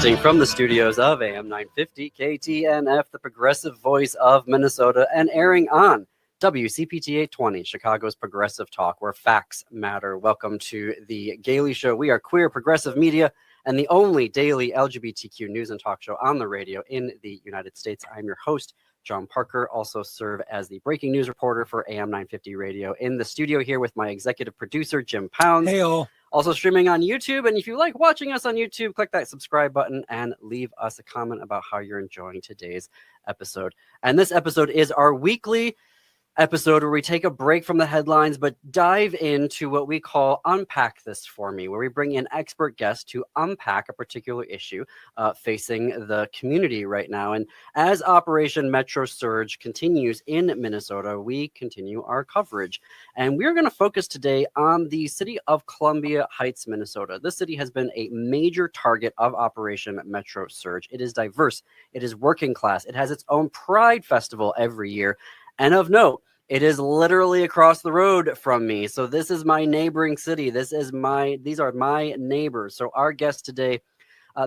Broadcasting from the studios of AM 950 KTNF, the progressive voice of Minnesota, and airing on WCPT 820, Chicago's progressive talk, where facts matter. Welcome to the Gailey Show. We are queer progressive media and the only daily LGBTQ news and talk show on the radio in the United States. I'm your host, John Parker, also serve as the breaking news reporter for AM 950 Radio. In the studio here with my executive producer, Jim Pounds. Hey, all. Also streaming on YouTube. And if you like watching us on YouTube, click that subscribe button and leave us a comment about how you're enjoying today's episode. And this episode is our weekly episode where we take a break from the headlines, but dive into what we call Unpack This For Me, where we bring in expert guests to unpack a particular issue facing the community right now. And as Operation Metro Surge continues in Minnesota, we continue our coverage. And we're going to focus today on the city of Columbia Heights, Minnesota. This city has been a major target of Operation Metro Surge. It is diverse. It is working class. It has its own Pride Festival every year. And of note, it is literally across the road from me. So this is my neighboring city. These are my neighbors. So our guest today,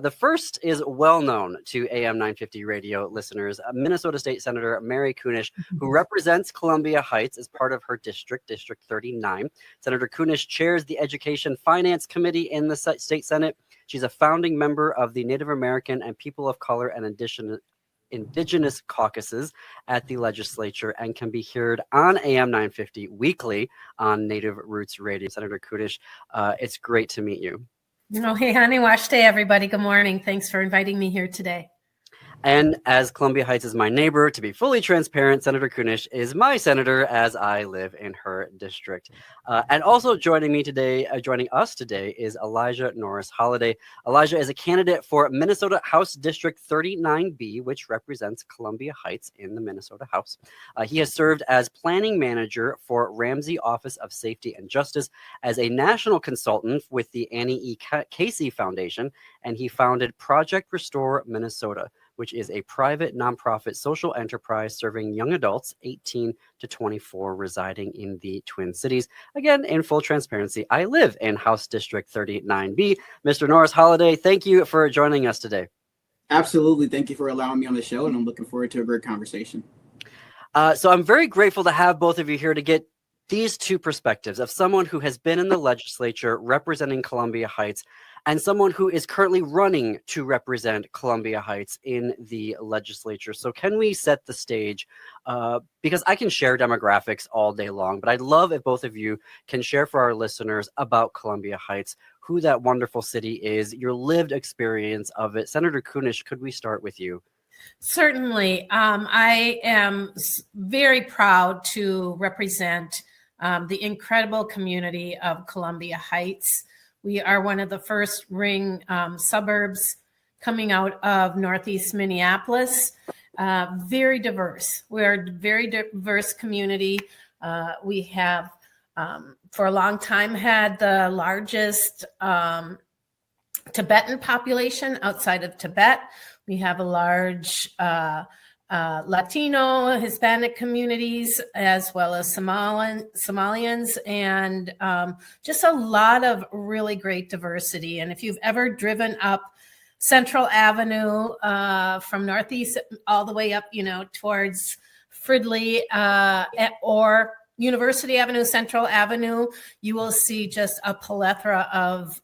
the first is well known to AM 950 radio listeners, Minnesota State Senator Mary Kunesh, who represents Columbia Heights as part of her district, District 39. Senator Kunesh chairs the Education Finance Committee in the State Senate. She's a founding member of the Native American and People of Color and Indigenous caucuses at the legislature and can be heard on AM 950 weekly on Native Roots Radio. Senator Kunesh, it's great to meet you. Hey, honey, wash day, everybody. Good morning. Thanks for inviting me here today. And as Columbia Heights is my neighbor, to be fully transparent, Senator Kunesh is my senator as I live in her district. And also joining us today is Elijah Norris-Holliday. Elijah is a candidate for Minnesota House District 39B, which represents Columbia Heights in the Minnesota House. He has served as planning manager for Ramsey Office of Safety and Justice, as a national consultant with the Annie E. Casey Foundation, and he founded Project Restore Minnesota, which is a private nonprofit social enterprise serving young adults 18 to 24 residing in the Twin Cities. Again, in full transparency, I live in House District 39B. Mr. Norris-Holliday, thank you for joining us today. Absolutely. Thank you for allowing me on the show, and I'm looking forward to a great conversation. So I'm very grateful to have both of you here to get these two perspectives of someone who has been in the legislature representing Columbia Heights and someone who is currently running to represent Columbia Heights in the legislature. So can we set the stage? Because I can share demographics all day long, but I'd love if both of you can share for our listeners about Columbia Heights, who that wonderful city is, your lived experience of it. Senator Kunesh, could we start with you? Certainly. I am very proud to represent the incredible community of Columbia Heights. We are one of the first ring suburbs coming out of Northeast Minneapolis. Very diverse. We're a very diverse community. We have, for a long time, had the largest Tibetan population outside of Tibet. We have a large Latino, Hispanic communities, as well as Somalians, and just a lot of really great diversity. And if you've ever driven up Central Avenue from Northeast all the way up, towards Fridley or University Avenue, Central Avenue, you will see just a plethora of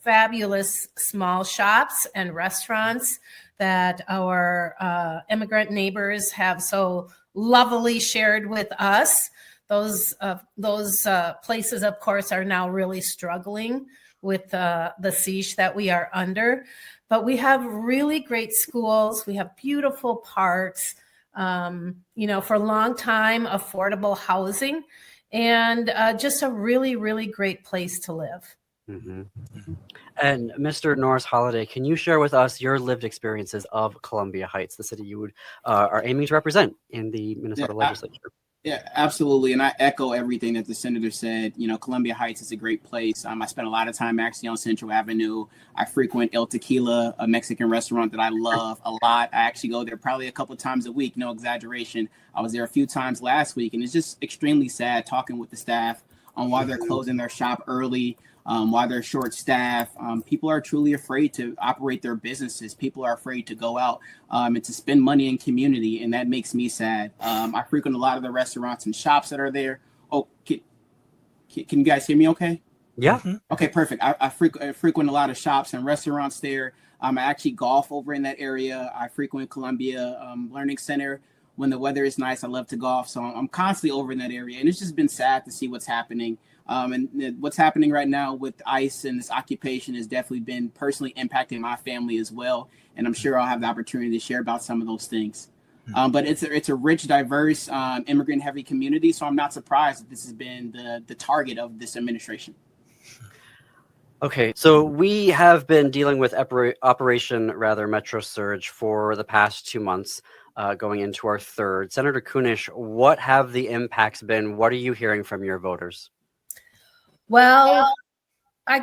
fabulous small shops and restaurants that our immigrant neighbors have so lovingly shared with us. Those places, of course, are now really struggling with the siege that we are under. But we have really great schools. We have beautiful parks, for a long time, affordable housing, and just a really, really great place to live. Mm-hmm. And Mr. Norris-Holliday, can you share with us your lived experiences of Columbia Heights, the city you are aiming to represent in the Minnesota legislature? Yeah, absolutely. And I echo everything that the senator said. Columbia Heights is a great place. I spent a lot of time actually on Central Avenue. I frequent El Tequila, a Mexican restaurant that I love a lot. I actually go there probably a couple of times a week, no exaggeration. I was there a few times last week, and it's just extremely sad talking with the staff on why they're closing their shop early, why they're short staffed. People are truly afraid to operate their businesses. People are afraid to go out and to spend money in community, and that makes me sad. I frequent a lot of the restaurants and shops that are there. Oh, can you guys hear me okay? Yeah. Okay, perfect. I frequent a lot of shops and restaurants there. I actually golf over in that area. I frequent Columbia Learning Center. When the weather is nice, I love to golf. So I'm constantly over in that area. And it's just been sad to see what's happening. And what's happening right now with ICE and this occupation has definitely been personally impacting my family as well. And I'm sure I'll have the opportunity to share about some of those things. But it's a rich, diverse, immigrant-heavy community. So I'm not surprised that this has been the target of this administration. Okay, so we have been dealing with Operation Metro Surge for the past 2 months, going into our third. Senator Kunesh, what have the impacts been? What are you hearing from your voters? Well,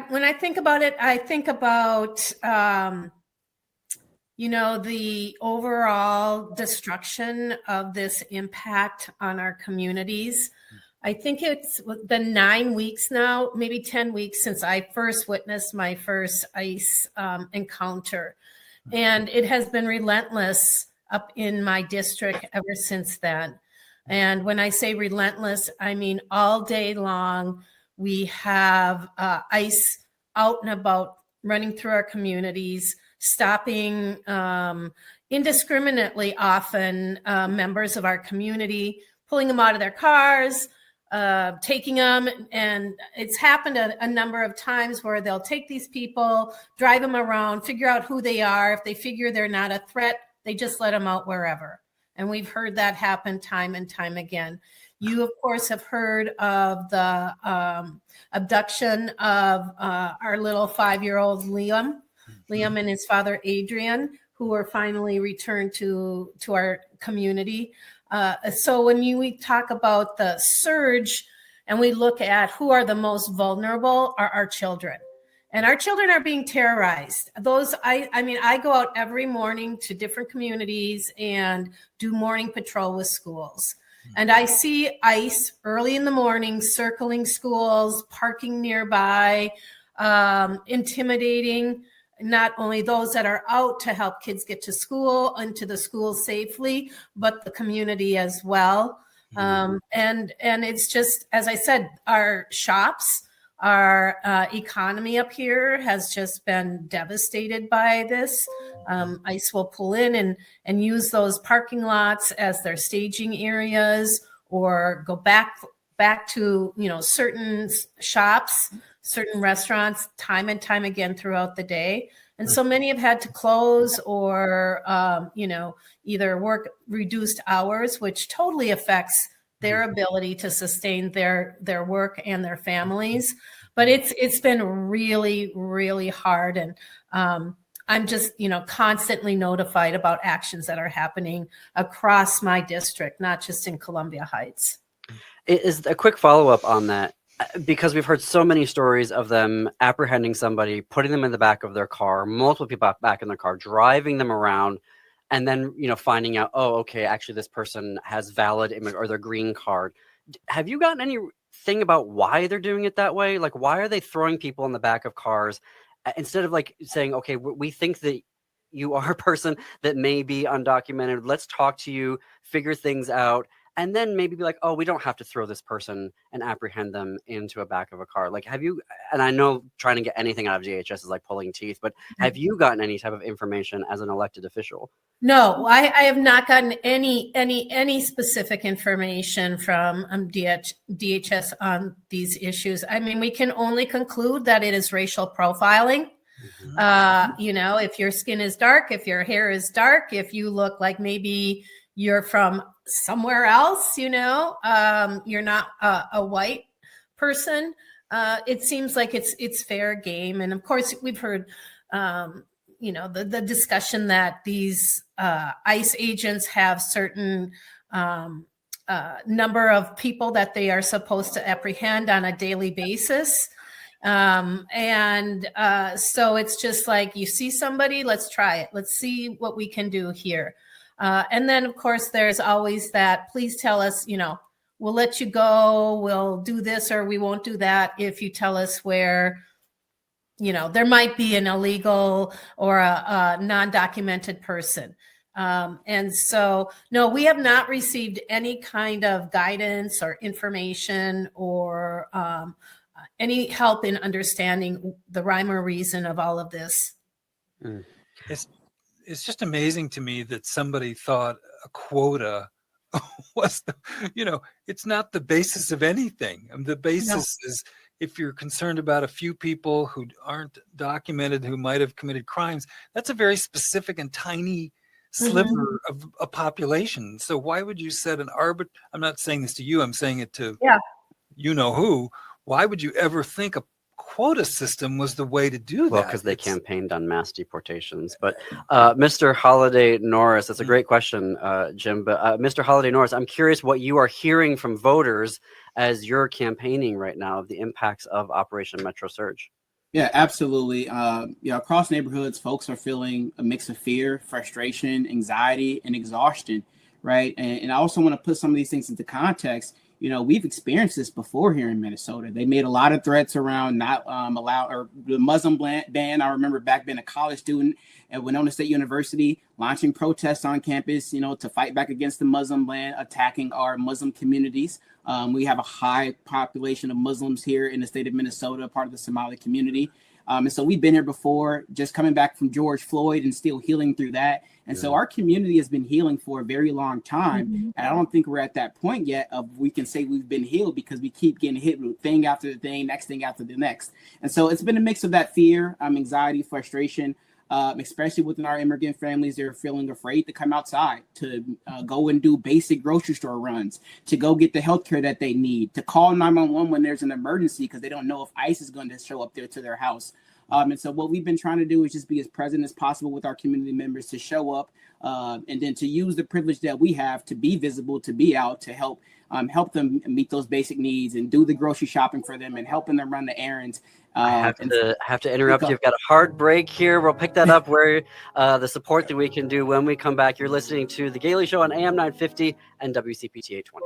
when I think about it, I think about, the overall destruction of this impact on our communities. I think it's been 9 weeks now, maybe 10 weeks since I first witnessed my first ICE encounter. And it has been relentless up in my district ever since then. And when I say relentless, I mean all day long, we have ICE out and about, running through our communities, stopping indiscriminately often members of our community, pulling them out of their cars, taking them. And it's happened a number of times where they'll take these people, drive them around, figure out who they are. If they figure they're not a threat, they just let them out wherever. And we've heard that happen time and time again. You, of course, have heard of the abduction of our little 5-year-old Liam and his father, Adrian, who were finally returned to our community. So when we talk about the surge and we look at who are the most vulnerable, are our children. And our children are being terrorized. I go out every morning to different communities and do morning patrol with schools. And I see ICE early in the morning circling schools, parking nearby, intimidating not only those that are out to help kids get to school and to the school safely, but the community as well. And it's just, as I said, our shops, our economy up here has just been devastated by this. ICE will pull in and use those parking lots as their staging areas, or go back to certain shops, certain restaurants, time and time again throughout the day. And so many have had to close or either work reduced hours, which totally affects their ability to sustain their work and their families. But it's been really, really hard. And I'm just, constantly notified about actions that are happening across my district, not just in Columbia Heights. It is a quick follow-up on that, because we've heard so many stories of them apprehending somebody, putting them in the back of their car, multiple people back in their car, driving them around, and then, finding out, oh, okay, actually this person has valid immigrant or their green card. Have you gotten anything about why they're doing it that way? Like, why are they throwing people in the back of cars instead of saying, okay, we think that you are a person that may be undocumented. Let's talk to you, figure things out. And then maybe be like, oh, we don't have to throw this person and apprehend them into a back of a car. Like, have you, and I know trying to get anything out of DHS is like pulling teeth, but have you gotten any type of information as an elected official? No, I have not gotten any specific information from DHS on these issues. I mean, we can only conclude that it is racial profiling. If your skin is dark, if your hair is dark, if you look like maybe you're from somewhere else, you're not a white person. It seems like it's fair game. And of course, we've heard, the discussion that these ICE agents have certain number of people that they are supposed to apprehend on a daily basis. So it's just like, you see somebody, let's try it. Let's see what we can do here. And then, of course, there's always that, please tell us, we'll let you go. We'll do this or we won't do that if you tell us where, there might be an illegal or a non-documented person. And so, no, we have not received any kind of guidance or information or any help in understanding the rhyme or reason of all of this. It's just amazing to me that somebody thought a quota was, it's not the basis of anything. The basis is, if you're concerned about a few people who aren't documented, who might have committed crimes, that's a very specific and tiny sliver of a population. So why would you set an I'm not saying this to you, I'm saying it to who. Why would you ever think a quota system was the way to do that? Well, because they campaigned on mass deportations. But Mr. Holliday Norris, that's a great question, Jim. But Mr. Holliday Norris, I'm curious what you are hearing from voters as you're campaigning right now of the impacts of Operation Metro Surge. Yeah, absolutely. Across neighborhoods, folks are feeling a mix of fear, frustration, anxiety, and exhaustion, right? And I also want to put some of these things into context. We've experienced this before here in Minnesota. They made a lot of threats around not or the Muslim ban. I remember back being a college student at Winona State University, launching protests on campus, to fight back against the Muslim ban, attacking our Muslim communities. We have a high population of Muslims here in the state of Minnesota, part of the Somali community. And so we've been here before, just coming back from George Floyd and still healing through that. And so our community has been healing for a very long time. And I don't think we're at that point yet of we can say we've been healed, because we keep getting hit with thing after the thing, next thing after the next. And so it's been a mix of that fear, anxiety, frustration, especially within our immigrant families. They're feeling afraid to come outside, to go and do basic grocery store runs, to go get the healthcare that they need, to call 911 when there's an emergency, because they don't know if ICE is going to show up there to their house. And so what we've been trying to do is just be as present as possible with our community members, to show up and then to use the privilege that we have to be visible, to be out, to help them meet those basic needs and do the grocery shopping for them and helping them run the errands. I have to interrupt you. You've got a hard break here. We'll pick that up where the support that we can do when we come back. You're listening to The Gailey Show on AM 950 and WCPT 820.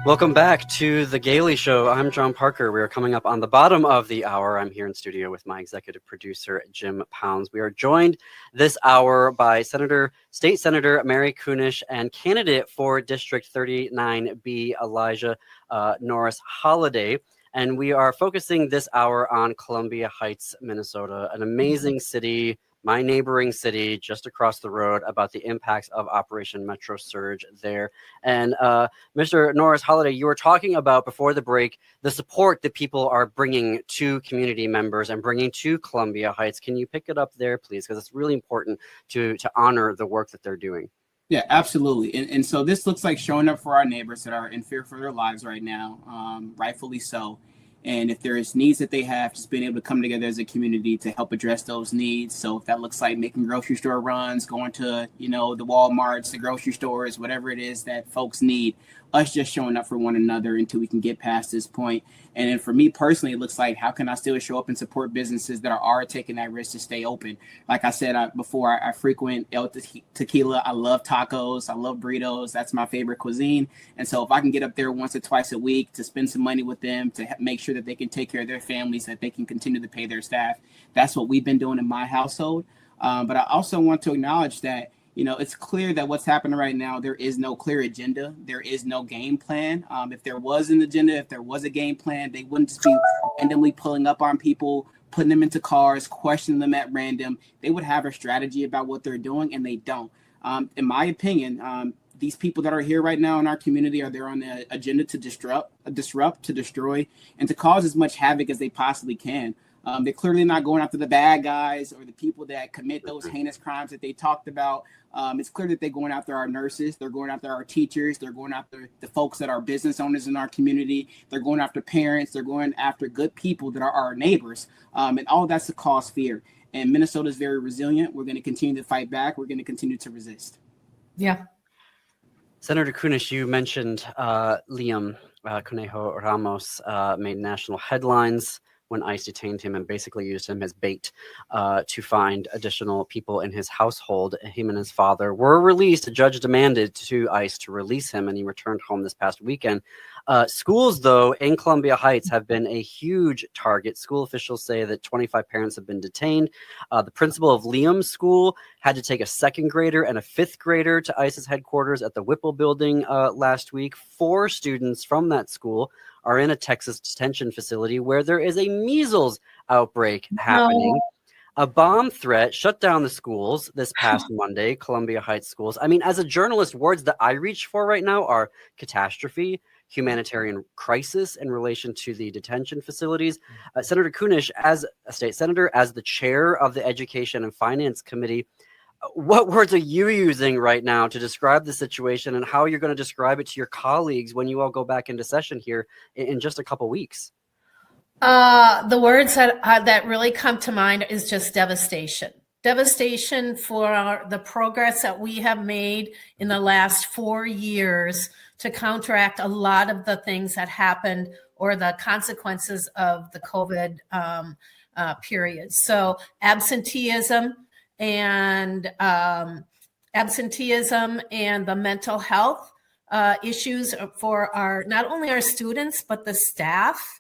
Welcome back to The Gailey Show. I'm John Parker. We are coming up on the bottom of the hour. I'm here in studio with my executive producer, Jim Pounds. We are joined this hour by State Senator Mary Kunesh and candidate for District 39B, Elijah Norris-Holliday. And we are focusing this hour on Columbia Heights, Minnesota, an amazing city, my neighboring city just across the road, about the impacts of Operation Metro Surge there. And Mr. Norris-Holliday, you were talking about before the break the support that people are bringing to community members and bringing to Columbia Heights. Can you pick it up there, please? Because it's really important to honor the work that they're doing. Yeah, absolutely. And so this looks like showing up for our neighbors that are in fear for their lives right now, rightfully so. And if there is needs that they have, just being able to come together as a community to help address those needs. So if that looks like making grocery store runs, going to, the Walmarts, the grocery stores, whatever it is that folks need, us just showing up for one another until we can get past this point. And then for me personally, it looks like, how can I still show up and support businesses that are taking that risk to stay open? Like I said before, I frequent El Tequila. I love tacos. I love burritos. That's my favorite cuisine. And so if I can get up there once or twice a week to spend some money with them, to make sure that they can take care of their families, that they can continue to pay their staff, that's what we've been doing in my household. But I also want to acknowledge that, it's clear that what's happening right now, there is no clear agenda. There is no game plan. If there was an agenda, if there was a game plan, they wouldn't just be randomly pulling up on people, putting them into cars, questioning them at random. They would have a strategy about what they're doing, and they don't. In my opinion, these people that are here right now in our community are there on the agenda to disrupt, to destroy, and to cause as much havoc as they possibly can. They're clearly not going after the bad guys or the people that commit those heinous crimes that they talked about. It's clear that they're going after our nurses. They're going after our teachers. They're going after the folks that are business owners in our community. They're going after parents. They're going after good people that are our neighbors. And all that's to cause fear. And Minnesota is very resilient. We're going to continue to fight back. We're going to continue to resist. Yeah. Senator Kunesh, you mentioned Liam Conejo Ramos made national headlines when ICE detained him and basically used him as bait to find additional people in his household. Him and his father were released. A judge demanded to ICE to release him, and he returned home this past weekend. Schools, though, in Columbia Heights have been a huge target. School officials say that 25 parents have been detained. The principal of Liam's school had to take a second grader and a fifth grader to ICE's headquarters at the Whipple building last week. 4 students from that school are in a Texas detention facility where there is a measles outbreak happening. No. A bomb threat shut down the schools this past Monday, Columbia Heights schools. I mean, as a journalist, words that I reach for right now are catastrophe, humanitarian crisis in relation to the detention facilities. Senator Kunesh, as a state senator, as the chair of the Education and Finance Committee, what words are you using right now to describe the situation, and how you're going to describe it to your colleagues when you all go back into session here in just a couple weeks? The words that really come to mind is just devastation. Devastation for the progress that we have made in the last 4 years to counteract a lot of the things that happened or the consequences of the COVID period. So absenteeism and the mental health issues for not only our students, but the staff.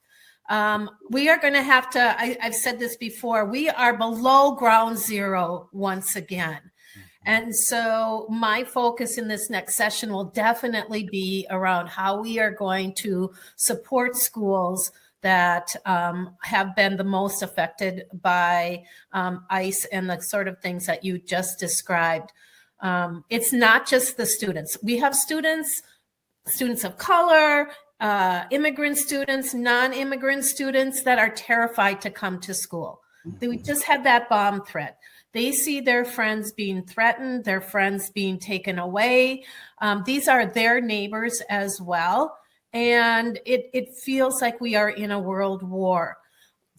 We are going to have to, I've said this before, we are below ground zero once again. And so my focus in this next session will definitely be around how we are going to support schools that have been the most affected by ICE and the sort of things that you just described. It's not just the students. We have students of color, immigrant students, non-immigrant students that are terrified to come to school. We just had that bomb threat. They see their friends being threatened, their friends being taken away. These are their neighbors as well. And it feels like we are in a world war.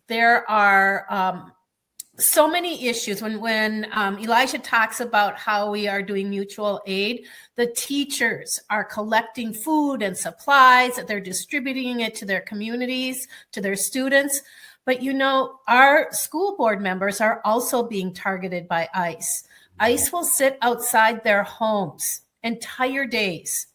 There are so many issues. When Elijah talks about how we are doing mutual aid, the teachers are collecting food and supplies, that they're distributing it to their communities, to their students. But our school board members are also being targeted by ICE. ICE will sit outside their homes entire days.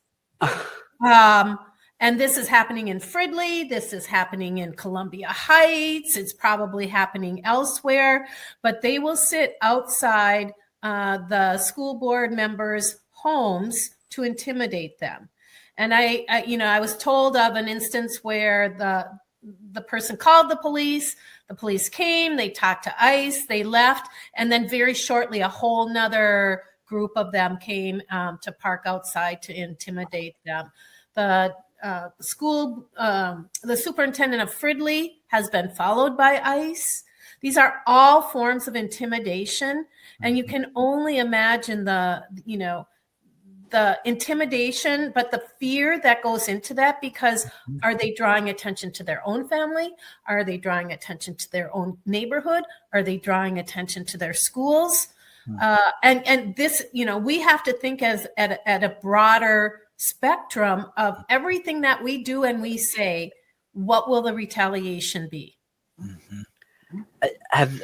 And this is happening in Fridley. This is happening in Columbia Heights. It's probably happening elsewhere. But they will sit outside the school board members' homes to intimidate them. And I was told of an instance where the person called the police came, they talked to ICE, they left, and then very shortly a whole nother group of them came to park outside to intimidate them. The superintendent of Fridley has been followed by ICE. These are all forms of intimidation, and you can only imagine the intimidation, but the fear that goes into that, because are they drawing attention to their own family? Are they drawing attention to their own neighborhood? Are they drawing attention to their schools? And this, we have to think at a broader spectrum of everything that we do and we say. What will the retaliation be? Have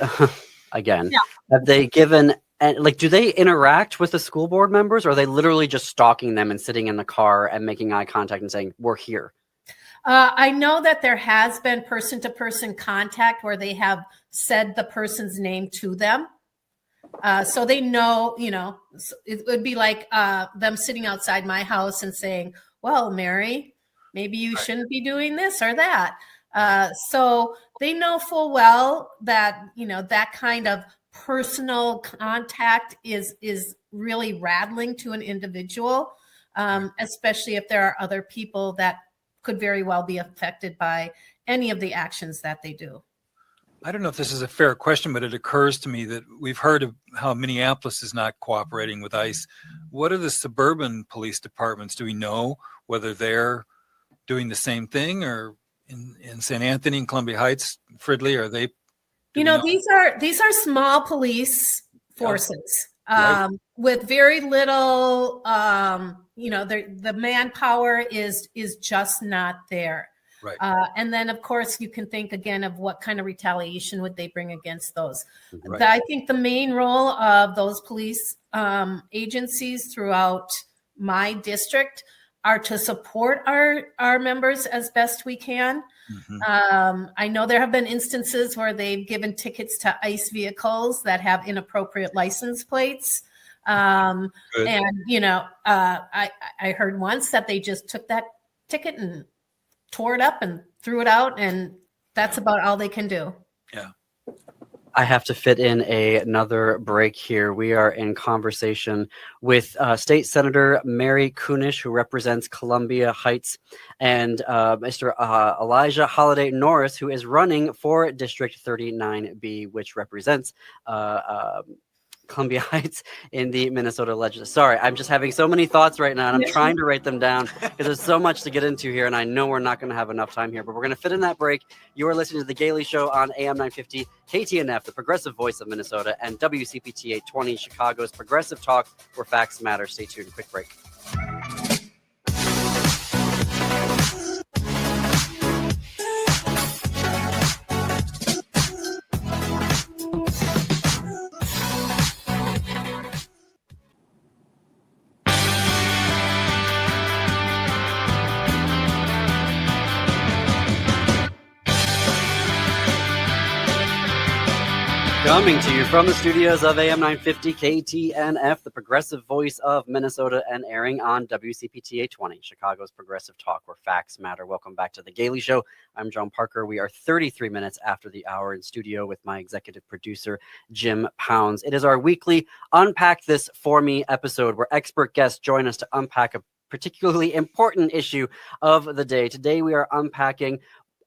they given? And do they interact with the school board members, or are they literally just stalking them and sitting in the car and making eye contact and saying, "We're here"? I know that there has been person-to-person contact where they have said the person's name to them. So they know, it would be like them sitting outside my house and saying, "Well, Mary, maybe you shouldn't be doing this or that." So they know full well that, that kind of personal contact is really rattling to an individual, especially if there are other people that could very well be affected by any of the actions that they do. I don't know if this is a fair question, but it occurs to me that we've heard of how Minneapolis is not cooperating with ICE. What are the suburban police departments? Do we know whether they're doing the same thing, or in St. Anthony and Columbia Heights, Fridley, are they? These are small police forces with very little. The manpower is just not there. Right. And then, of course, you can think again of what kind of retaliation would they bring against those. Right. I think the main role of those police agencies throughout my district are to support our members as best we can. Mm-hmm. I know there have been instances where they've given tickets to ICE vehicles that have inappropriate license plates. I heard once that they just took that ticket and tore it up and threw it out, and that's about all they can do. Yeah. I have to fit in another break here. We are in conversation with State Senator Mary Kunesh, who represents Columbia Heights, and Mr. Elijah Holliday Norris, who is running for District 39B, which represents Columbia Heights in the Minnesota legislature. Sorry, I'm just having so many thoughts right now, and I'm trying to write them down because there's so much to get into here, and I know we're not going to have enough time here, but we're going to fit in that break. You are listening to The Gailey Show on AM 950, KTNF, the progressive voice of Minnesota, and WCPT 820, Chicago's progressive talk where facts matter. Stay tuned. Quick break. Coming to you from the studios of AM 950 KTNF, the progressive voice of Minnesota, and airing on WCPT 820, Chicago's progressive talk where facts matter. Welcome back to The Gailey Show. I'm John Parker. We are 33 minutes after the hour in studio with my executive producer, Jim Pounds. It is our weekly Unpack This For Me episode where expert guests join us to unpack a particularly important issue of the day. Today, we are unpacking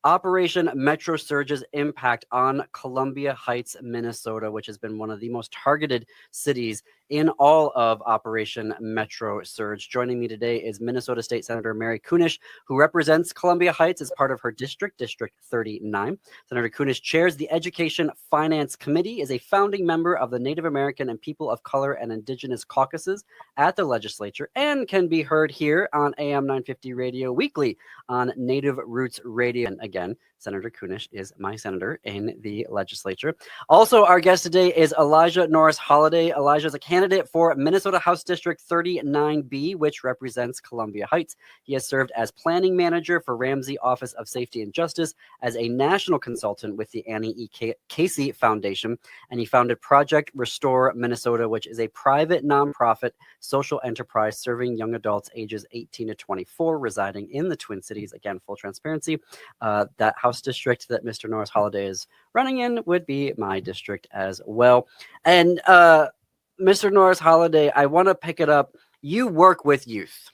Operation Metro Surge's impact on Columbia Heights, Minnesota, which has been one of the most targeted cities in all of Operation Metro Surge. Joining me today is Minnesota State Senator Mary Kunesh, who represents Columbia Heights as part of her district, District 39. Senator Kunesh chairs the Education Finance Committee, is a founding member of the Native American and People of Color and Indigenous caucuses at the legislature, and can be heard here on AM 950 radio weekly on Native Roots Radio. And again, Senator Kunesh is my senator in the legislature. Also, our guest today is Elijah Norris-Holliday. Elijah is a candidate for Minnesota House District 39B, which represents Columbia Heights. He has served as planning manager for Ramsey Office of Safety and Justice, as a national consultant with the Annie E. Casey Foundation, and he founded Project Restore Minnesota, which is a private nonprofit social enterprise serving young adults ages 18 to 24 residing in the Twin Cities. Again, full transparency. That House district that Mr. Norris-Holliday is running in would be my district as well. And Mr. Norris-Holliday, I want to pick it up. You work with youth.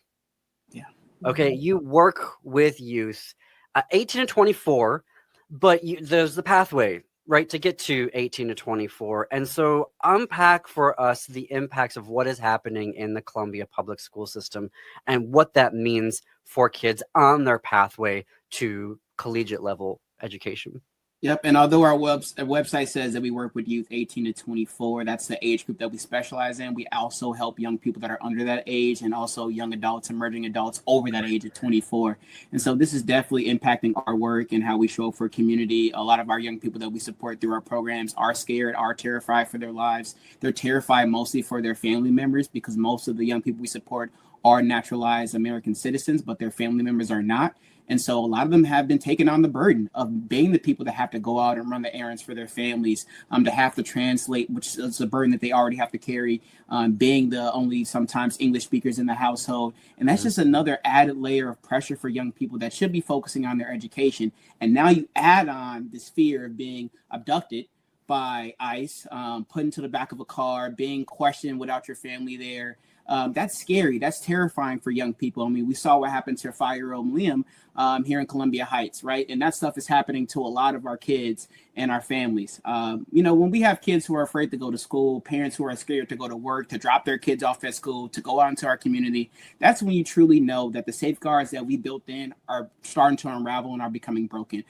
Yeah. Okay, you work with youth, 18 to 24, but there's the pathway, right, to get to 18 to 24. And so unpack for us the impacts of what is happening in the Columbia public school system and what that means for kids on their pathway to collegiate level education. Yep. And although our website says that we work with youth 18 to 24, that's the age group that we specialize in. We also help young people that are under that age, and also young adults, emerging adults over that age of 24. And so this is definitely impacting our work and how we show up for community. A lot of our young people that we support through our programs are scared, are terrified for their lives. They're terrified mostly for their family members, because most of the young people we support are naturalized American citizens, but their family members are not. And so a lot of them have been taking on the burden of being the people that have to go out and run the errands for their families, to have to translate, which is a burden that they already have to carry, being the only sometimes English speakers in the household. And that's just another added layer of pressure for young people that should be focusing on their education. And now you add on this fear of being abducted by ICE, put into the back of a car, being questioned without your family there. That's scary. That's terrifying for young people. I mean, we saw what happened to 5-year-old Liam here in Columbia Heights, right? And that stuff is happening to a lot of our kids and our families. When we have kids who are afraid to go to school, parents who are scared to go to work, to drop their kids off at school, to go out into our community, that's when you truly know that the safeguards that we built in are starting to unravel and are becoming broken.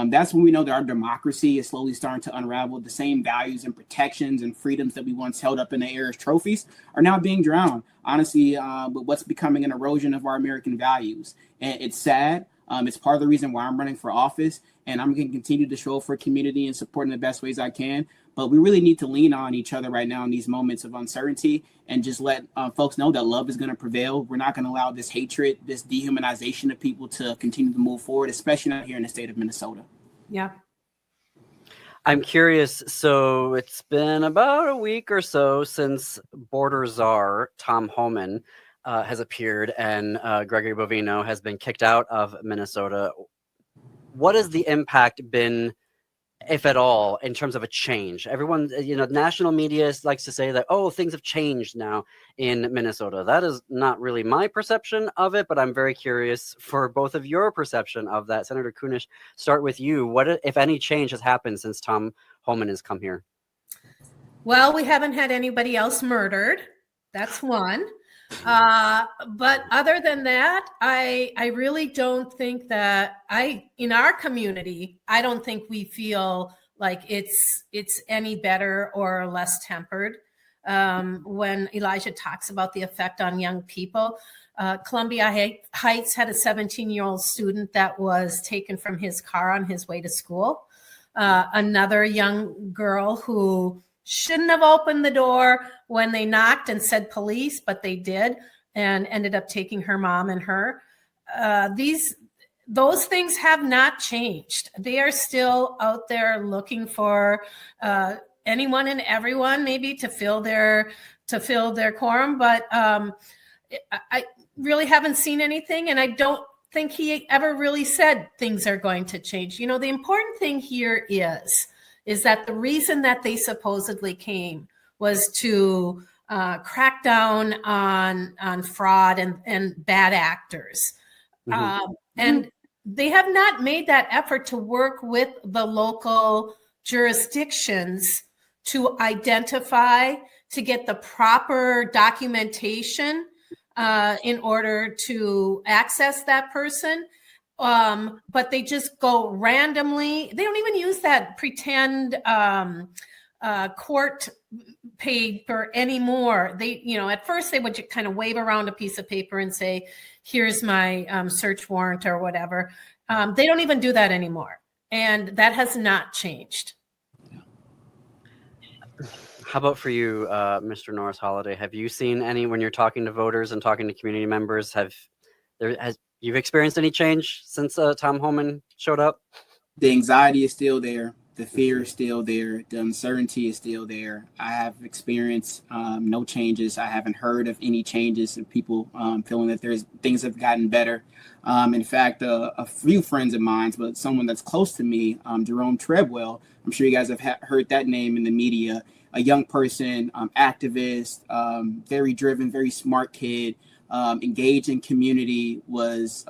That's when we know that our democracy is slowly starting to unravel. The same values and protections and freedoms that we once held up in the air as trophies are now being drowned, honestly, with what's becoming an erosion of our American values. And it's sad. It's part of the reason why I'm running for office, and I'm going to continue to show up for community and support in the best ways I can. But we really need to lean on each other right now in these moments of uncertainty and just let folks know that love is going to prevail. We're not going to allow this hatred, this dehumanization of people to continue to move forward, especially not here in the state of Minnesota. Yeah. I'm curious. So it's been about a week or so since border czar Tom Homan has appeared, and Gregory Bovino has been kicked out of Minnesota. What has the impact been, if at all, in terms of a change? Everyone, national media likes to say that, oh, things have changed now in Minnesota. That is not really my perception of it, but I'm very curious for both of your perception of that. Senator Kunesh, start with you. What, if any, change has happened since Tom Homan has come here? Well, we haven't had anybody else murdered. That's one. But other than that, I really don't think that in our community, I don't think we feel like it's any better or less tempered. When Elijah talks about the effect on young people, Columbia Heights had a 17-year-old student that was taken from his car on his way to school. Another young girl who shouldn't have opened the door when they knocked and said police, but they did, and ended up taking her mom and her. Those things have not changed. They are still out there looking for anyone and everyone, maybe to fill their quorum. But I really haven't seen anything, and I don't think he ever really said things are going to change. The important thing here is that the reason that they supposedly came was to crack down on fraud and bad actors. Mm-hmm. And they have not made that effort to work with the local jurisdictions to identify, to get the proper documentation in order to access that person. But they just go randomly. They don't even use that pretend court paper anymore. They, at first they would kind of wave around a piece of paper and say, here's my search warrant or whatever. They don't even do that anymore. And that has not changed. How about for you, Mr. Norris-Holliday? Have you seen any, when you're talking to voters and talking to community members, you've experienced any change since Tom Homan showed up? The anxiety is still there. The fear is still there. The uncertainty is still there. I have experienced no changes. I haven't heard of any changes of people feeling that things have gotten better. In fact, a few friends of mine, but someone that's close to me, Jerome Treadwell, I'm sure you guys have heard that name in the media, a young person, activist, very driven, very smart kid, engaged in community, was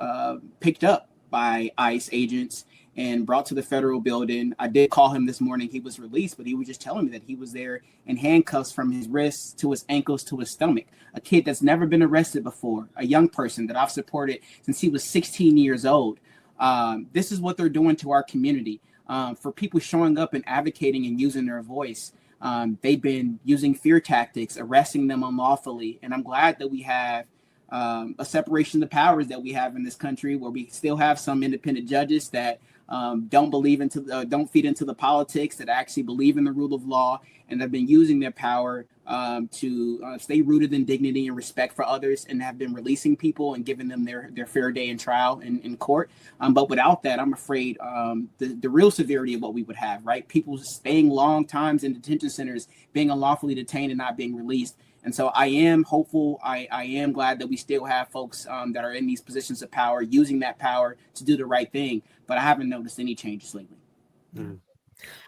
picked up by ICE agents and brought to the federal building. I did call him this morning. He was released, but he was just telling me that he was there in handcuffs from his wrists to his ankles to his stomach. A kid that's never been arrested before, a young person that I've supported since he was 16 years old. This is what they're doing to our community. For people showing up and advocating and using their voice, they've been using fear tactics, arresting them unlawfully. And I'm glad that we have a separation of the powers that we have in this country, where we still have some independent judges that don't feed into the politics, that actually believe in the rule of law, and have been using their power to stay rooted in dignity and respect for others, and have been releasing people and giving them their fair day in trial in court. But without that, I'm afraid the real severity of what we would have, right? People staying long times in detention centers, being unlawfully detained and not being released. And so I am hopeful. I am glad that we still have folks that are in these positions of power using that power to do the right thing. But I haven't noticed any changes lately. Mm.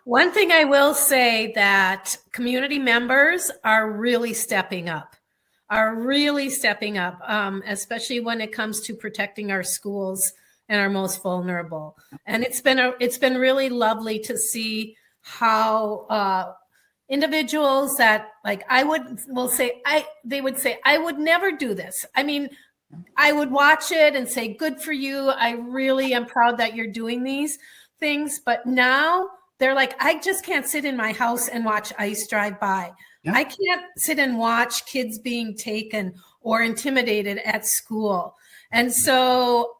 One thing I will say, that community members are really stepping up. are really stepping up, especially when it comes to protecting our schools and our most vulnerable. And it's been really lovely to see how individuals that like they would say, I would never do this. I mean, I would watch it and say, good for you. I really am proud that you're doing these things. But now they're like, I just can't sit in my house and watch ICE drive by. Yeah. I can't sit and watch kids being taken or intimidated at school. And so,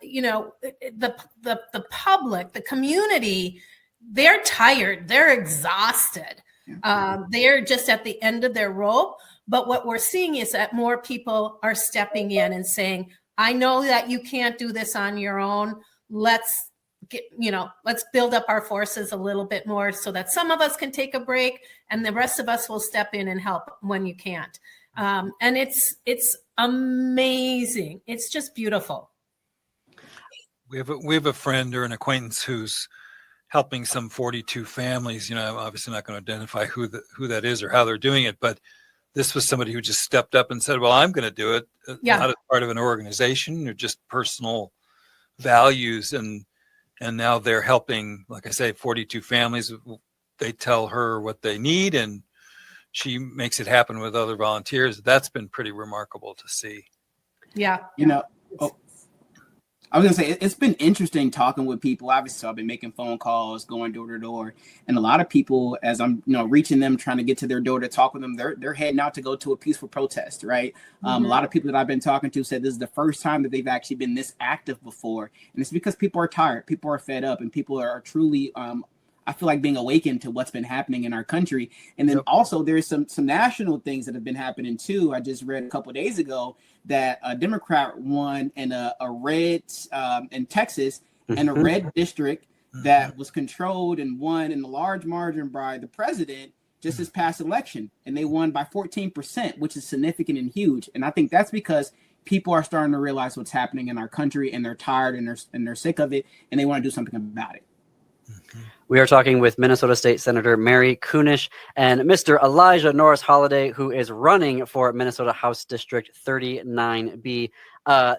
you know, the public, the community, they're tired, they're exhausted. They're just at the end of their rope. But what we're seeing is that more people are stepping in and saying, I know that you can't do this on your own. Let's build up our forces a little bit more so that some of us can take a break and the rest of us will step in and help when you can't. And it's amazing. It's just beautiful. We have a friend or an acquaintance who's helping some 42 families. You know, I'm obviously not going to identify who that is or how they're doing it, but this was somebody who just stepped up and said, well, I'm going to do it, not as part of an organization or just personal values. And now they're helping, like I say, 42 families. They tell her what they need and she makes it happen with other volunteers. That's been pretty remarkable to see. Yeah. You know, I was gonna say it's been interesting talking with people. Obviously, I've been making phone calls, going door to door, and a lot of people, as I'm reaching them, trying to get to their door to talk with them, they're heading out to go to a peaceful protest, right? A lot of people that I've been talking to said this is the first time that they've actually been this active before, and it's because people are tired, people are fed up, and people are truly I feel like being awakened to what's been happening in our country. And then also there's some national things that have been happening too. I just read a couple of days ago that a Democrat won in a red in Texas in a red district that was controlled and won in a large margin by the president just this past election. And they won by 14%, which is significant and huge. And I think that's because people are starting to realize what's happening in our country and they're tired and they're sick of it and they want to do something about it. We are talking with Minnesota State Senator Mary Kunesh and Mr. Elijah Norris-Holliday, who is running for Minnesota House District 39B.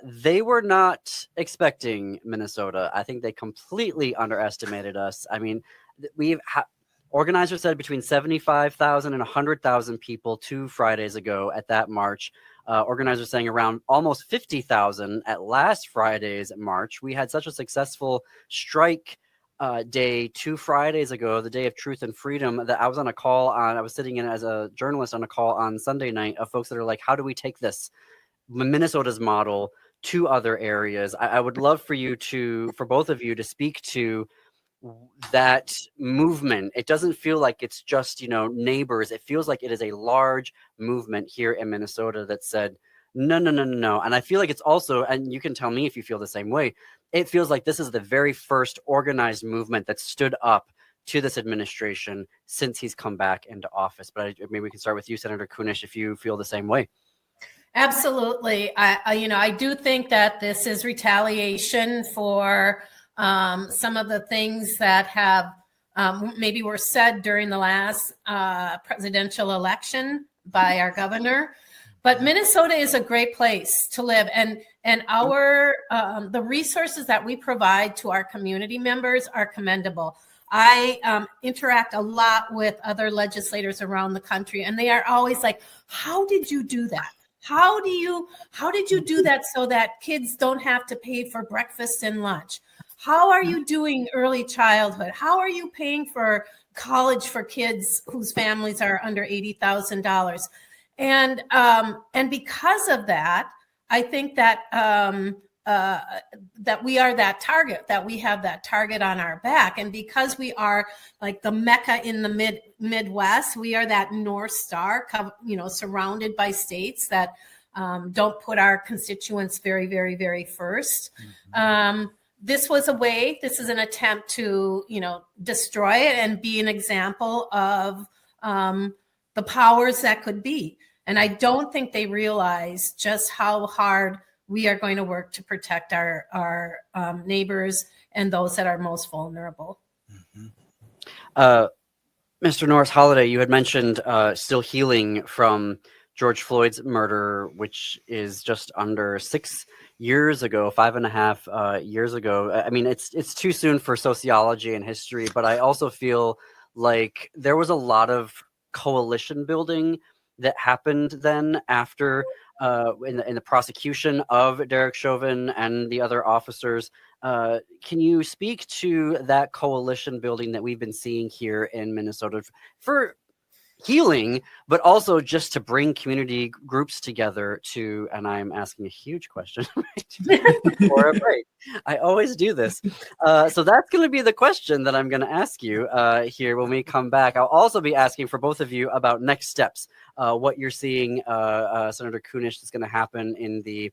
They were not expecting Minnesota. I think they completely underestimated us. I mean, organizers said between 75,000 and 100,000 people 2 Fridays ago at that march. Organizers saying around almost 50,000 at last Friday's march. We had such a successful strike day 2 Fridays ago, the day of truth and freedom, that I was on a call I was sitting in as a journalist on a call on Sunday night of folks that are like, how do we take this Minnesota's model to other areas? I would love for both of you to speak to that movement. It doesn't feel like it's just, neighbors. It feels like it is a large movement here in Minnesota that said, no. And I feel like it's also, and you can tell me if you feel the same way, it feels like this is the very first organized movement that stood up to this administration since he's come back into office. But maybe we can start with you, Senator Kunesh, if you feel the same way. Absolutely. I do think that this is retaliation for some of the things that have maybe were said during the last presidential election by our governor. But Minnesota is a great place to live, and our the resources that we provide to our community members are commendable. I interact a lot with other legislators around the country, and they are always like, "How did you do that? How did you do that so that kids don't have to pay for breakfast and lunch? How are you doing early childhood? How are you paying for college for kids whose families are under $80,000?" And because of that, I think that that we are that target, that we have that target on our back. And because we are like the Mecca in the Midwest, we are that North Star, surrounded by states that don't put our constituents very, very, very first. This is an attempt to, destroy it and be an example of the powers that could be. And I don't think they realize just how hard we are going to work to protect our neighbors and those that are most vulnerable. Mr. Norris-Holliday, you had mentioned still healing from George Floyd's murder, which is just under 6 years ago, 5.5 years ago. I mean, it's too soon for sociology and history, but I also feel like there was a lot of coalition building that happened then after in the prosecution of Derek Chauvin and the other officers. Can you speak to that coalition building that we've been seeing here in Minnesota for healing, but also just to bring community groups together to, and I'm asking a huge question for a break. I always do this. So that's going to be the question that I'm going to ask you here when we come back. I'll also be asking for both of you about next steps, what you're seeing, Senator Kunesh, is going to happen in the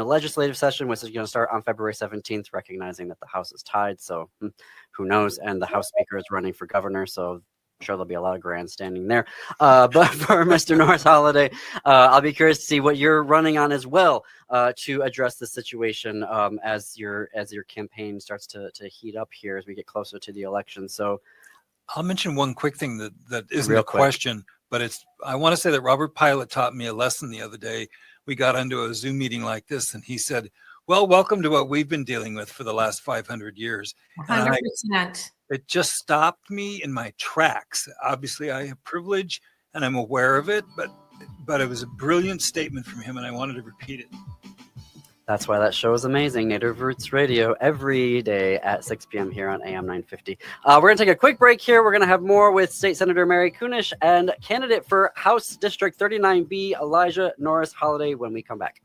legislative session, which is going to start on February 17th, recognizing that the House is tied. So who knows? And the House Speaker is running for governor. So I'm sure there'll be a lot of grandstanding there. But for Mr. Norris-Holliday, I'll be curious to see what you're running on as well to address the situation as your campaign starts to heat up here as we get closer to the election. So I'll mention one quick thing that isn't a question, but I want to say that Robert Pilot taught me a lesson the other day. We got into a Zoom meeting like this, and he said, well, welcome to what we've been dealing with for the last 500 years. 100%. It just stopped me in my tracks. Obviously, I have privilege, and I'm aware of it, but it was a brilliant statement from him, and I wanted to repeat it. That's why that show is amazing. Native Roots Radio every day at 6 p.m. here on AM 950. We're going to take a quick break here. We're going to have more with State Senator Mary Kunesh and candidate for House District 39B, Elijah Norris-Holliday, when we come back.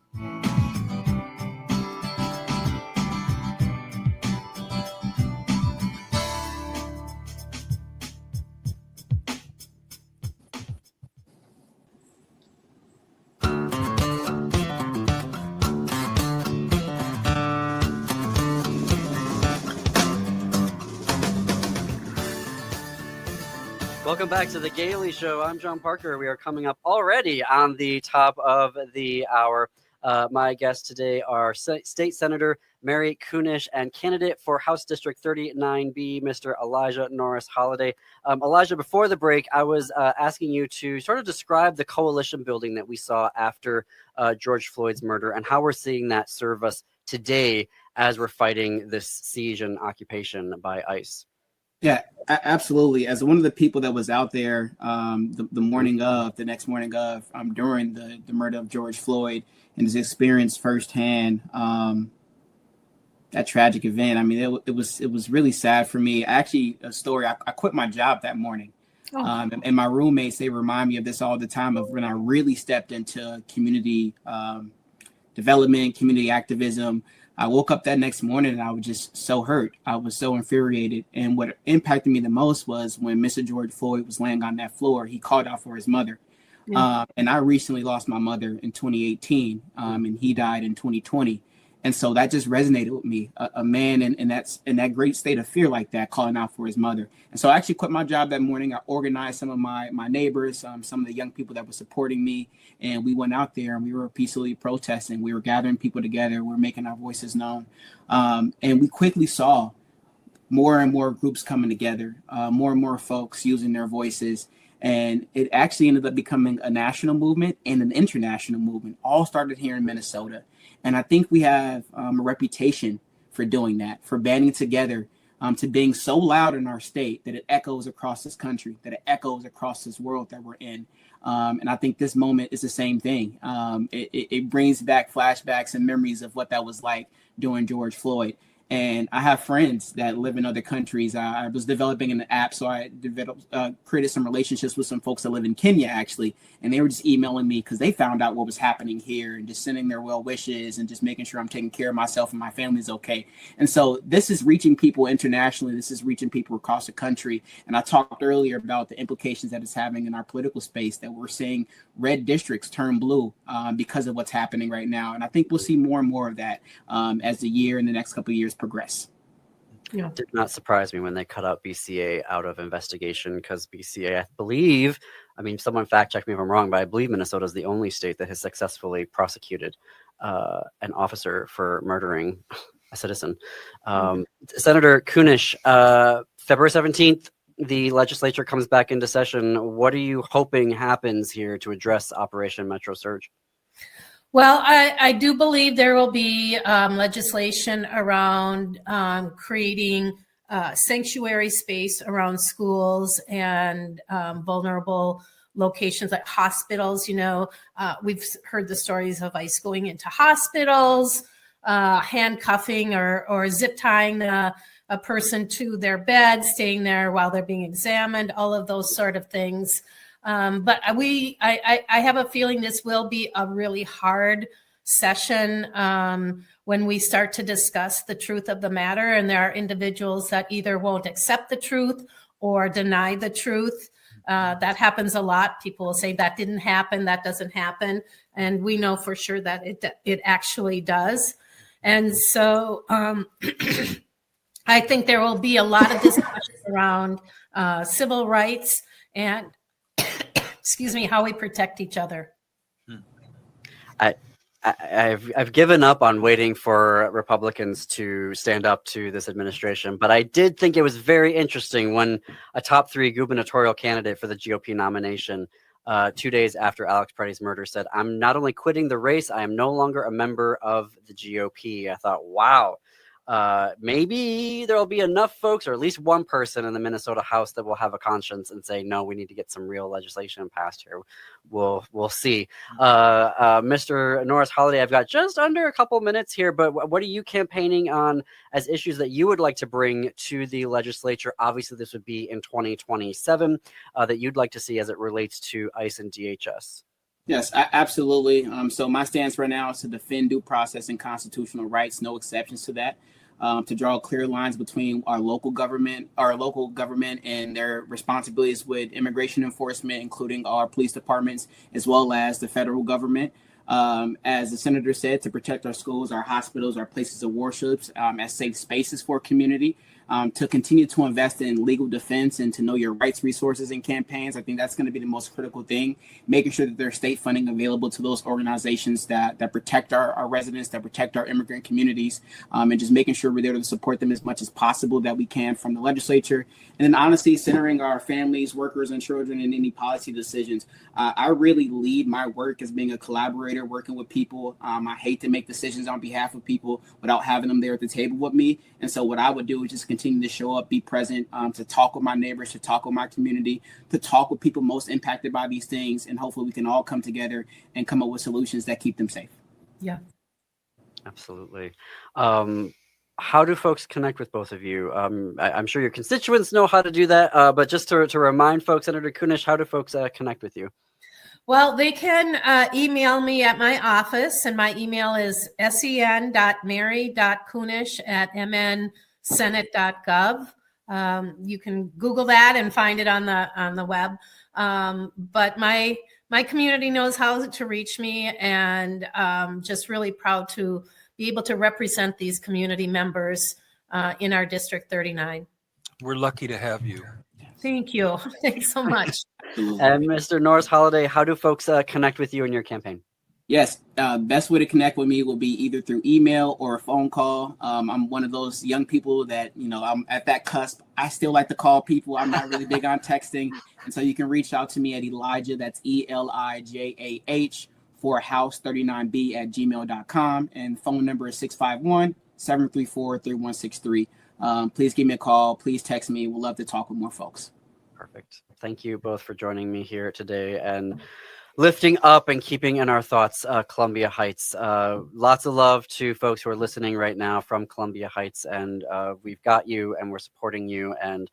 Welcome back to the Gailey Show. I'm John Parker. We are coming up already on the top of the hour. My guests today are State Senator Mary Kunesh and candidate for House District 39B, Mr. Elijah Norris-Holliday. Elijah, before the break, I was asking you to sort of describe the coalition building that we saw after George Floyd's murder and how we're seeing that serve us today as we're fighting this siege and occupation by ICE. Yeah, absolutely. As one of the people that was out there the next morning of during the murder of George Floyd and has experienced firsthand that tragic event. I mean, it was really sad for me. Actually, a story. I quit my job that morning, and my roommates, they remind me of this all the time, of when I really stepped into community development, community activism. I woke up that next morning and I was just so hurt. I was so infuriated. And what impacted me the most was when Mr. George Floyd was laying on that floor, he called out for his mother. Yeah. And I recently lost my mother in 2018, and he died in 2020. And so that just resonated with me, a man in that great state of fear like that, calling out for his mother. And so I actually quit my job that morning. I organized some of my neighbors, some of the young people that were supporting me. And we went out there and we were peacefully protesting. We were gathering people together. We were making our voices known. And we quickly saw more and more groups coming together, more and more folks using their voices. And it actually ended up becoming a national movement and an international movement, all started here in Minnesota. And I think we have a reputation for doing that, for banding together, to being so loud in our state that it echoes across this country, that it echoes across this world that we're in. And I think this moment is the same thing. It brings back flashbacks and memories of what that was like during George Floyd. And I have friends that live in other countries. I was developing an app, so I created some relationships with some folks that live in Kenya, actually. And they were just emailing me because they found out what was happening here and just sending their well wishes and just making sure I'm taking care of myself and my family's okay. And so this is reaching people internationally. This is reaching people across the country. And I talked earlier about the implications that it's having in our political space, that we're seeing red districts turn blue because of what's happening right now. And I think we'll see more and more of that as the year and the next couple of years progress. Yeah. It did not surprise me when they cut out BCA out of investigation, because BCA, I believe, I mean, someone fact check me if I'm wrong, but I believe Minnesota is the only state that has successfully prosecuted an officer for murdering a citizen. Senator Kunesh, February 17th, the legislature comes back into session, what are you hoping happens here to address Operation Metro Surge? Well, I do believe there will be legislation around creating sanctuary space around schools and vulnerable locations like hospitals. We've heard the stories of ICE going into hospitals, handcuffing or zip tying a person to their bed, staying there while they're being examined, all of those sort of things. But I have a feeling this will be a really hard session when we start to discuss the truth of the matter. And there are individuals that either won't accept the truth or deny the truth. That happens a lot. People will say that didn't happen, that doesn't happen. And we know for sure that it actually does. And so I think there will be a lot of discussion around civil rights and excuse me, how we protect each other. I've given up on waiting for Republicans to stand up to this administration, but I did think it was very interesting when a top 3 gubernatorial candidate for the GOP nomination 2 days after Alex Preddy's murder said, "I'm not only quitting the race, I am no longer a member of the GOP." I thought, wow. Maybe there'll be enough folks, or at least one person in the Minnesota House that will have a conscience and say, no, we need to get some real legislation passed here. We'll see. Mr. Norris-Holliday, I've got just under a couple minutes here, but what are you campaigning on as issues that you would like to bring to the legislature? Obviously, this would be in 2027 that you'd like to see as it relates to ICE and DHS. Yes, absolutely. So my stance right now is to defend due process and constitutional rights, no exceptions to that. To draw clear lines between our local government and their responsibilities with immigration enforcement, including our police departments, as well as the federal government. As the senator said, to protect our schools, our hospitals, our places of worship as safe spaces for community. To continue to invest in legal defense and to know your rights resources in campaigns. I think that's going to be the most critical thing, making sure that there's state funding available to those organizations that protect our residents, that protect our immigrant communities, and just making sure we're there to support them as much as possible that we can from the legislature. And then honestly, centering our families, workers, and children in any policy decisions. I really lead my work as being a collaborator, working with people. I hate to make decisions on behalf of people without having them there at the table with me. And so what I would do is just continue to show up, be present, to talk with my neighbors, to talk with my community, to talk with people most impacted by these things. And hopefully we can all come together and come up with solutions that keep them safe. Yeah. Absolutely. How do folks connect with both of you? I'm sure your constituents know how to do that, but just to remind folks, Senator Kunesh, how do folks connect with you? Well, they can email me at my office, and my email is sen.mary.kunesh@mnsenate.gov. You can Google that and find it on the web. But my community knows how to reach me, and just really proud to be able to represent these community members in our District 39. We're lucky to have you. Thank you. Thanks so much. And Mr. Norris-Holliday, how do folks connect with you in your campaign? Yes, best way to connect with me will be either through email or a phone call. I'm one of those young people that, I'm at that cusp. I still like to call people. I'm not really big on texting. And so you can reach out to me at Elijah, that's ELIJAH, for house39b@gmail.com. And phone number is 651-734-3163. Please give me a call. Please text me. We'd love to talk with more folks. Perfect. Thank you both for joining me here today and lifting up and keeping in our thoughts Columbia Heights. Lots of love to folks who are listening right now from Columbia Heights, and we've got you and we're supporting you, and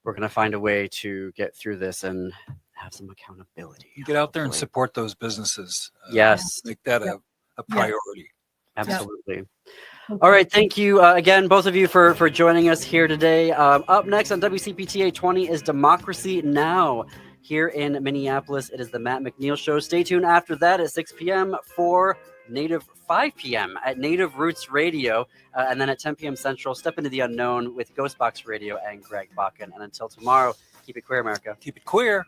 we're going to find a way to get through this and have some accountability. Get out there and support those businesses. Yes. Make that a priority. Absolutely. All right. Thank you again, both of you, for joining us here today. Up next on WCPTA 20 is Democracy Now! Here in Minneapolis. It is the Matt McNeil Show. Stay tuned after that at 6 p.m. for Native 5 p.m. at Native Roots Radio. And then at 10 p.m. Central, Step Into the Unknown with Ghostbox Radio and Greg Bakken. And until tomorrow, keep it queer, America. Keep it queer.